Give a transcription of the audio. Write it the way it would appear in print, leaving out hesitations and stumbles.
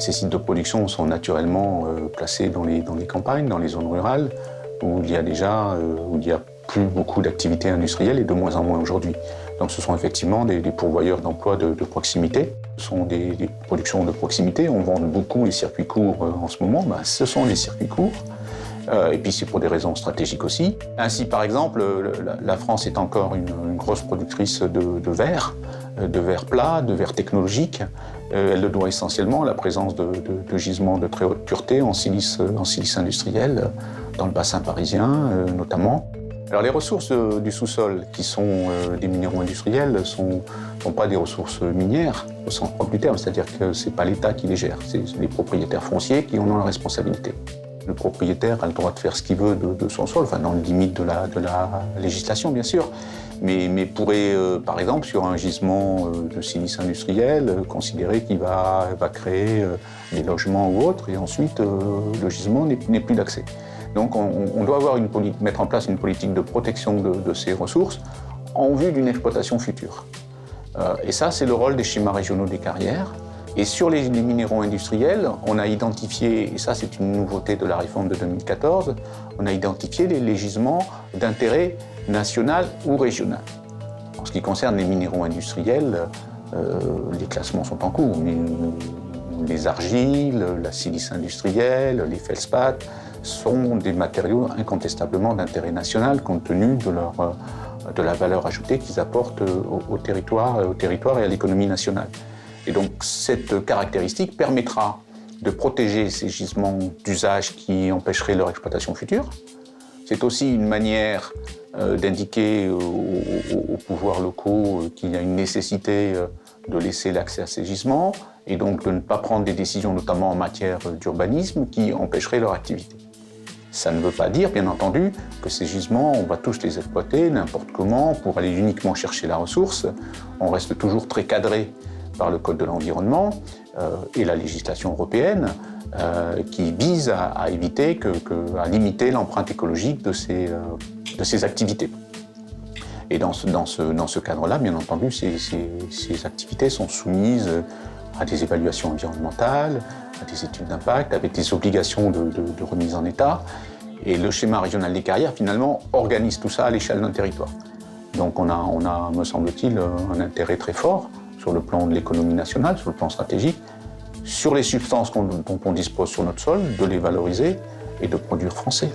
Ces sites de production sont naturellement placés dans les campagnes, dans les zones rurales, où il y a plus beaucoup d'activités industrielles et de moins en moins aujourd'hui. Donc ce sont effectivement des pourvoyeurs d'emplois de proximité. Ce sont des productions de proximité. On vend beaucoup les circuits courts en ce moment. Ce sont les circuits courts. Et puis c'est pour des raisons stratégiques aussi. Ainsi, par exemple, la France est encore une grosse productrice de verre plat, de verre technologique. Elle le doit essentiellement à la présence de gisements de très haute pureté en silice industriel, dans le bassin parisien notamment. Alors les ressources du sous-sol, qui sont des minéraux industriels, ne sont pas des ressources minières au sens propre du terme, c'est-à-dire que ce n'est pas l'État qui les gère, c'est les propriétaires fonciers qui en ont la responsabilité. Le propriétaire a le droit de faire ce qu'il veut de son sol, enfin dans les limites de la législation bien sûr, mais pourrait par exemple sur un gisement de silice industriel considérer qu'il va créer des logements ou autre, et ensuite le gisement n'est plus d'accès. Donc on doit mettre en place une politique de protection de ces ressources en vue d'une exploitation future. Et ça, c'est le rôle des schémas régionaux des carrières. Et sur les minéraux industriels, on a identifié, et ça c'est une nouveauté de la réforme de 2014, on a identifié les gisements d'intérêt national ou régional. En ce qui concerne les minéraux industriels, les classements sont en cours. Les argiles, la silice industrielle, les feldspaths sont des matériaux incontestablement d'intérêt national compte tenu de la valeur ajoutée qu'ils apportent au territoire et à l'économie nationale. Et donc cette caractéristique permettra de protéger ces gisements d'usage qui empêcheraient leur exploitation future. C'est aussi une manière d'indiquer aux pouvoirs locaux qu'il y a une nécessité de laisser l'accès à ces gisements et donc de ne pas prendre des décisions, notamment en matière d'urbanisme, qui empêcheraient leur activité. Ça ne veut pas dire, bien entendu, que ces gisements, on va tous les exploiter n'importe comment pour aller uniquement chercher la ressource. On reste toujours très cadré par le Code de l'environnement et la législation européenne qui vise à éviter à limiter l'empreinte écologique de ces activités. Et dans ce cadre-là, bien entendu, ces activités sont soumises à des évaluations environnementales, à des études d'impact, avec des obligations de remise en état. Et le schéma régional des carrières, finalement, organise tout ça à l'échelle d'un territoire. Donc on a, me semble-t-il, un intérêt très fort sur le plan de l'économie nationale, sur le plan stratégique, sur les substances dont on dispose sur notre sol, de les valoriser et de produire français.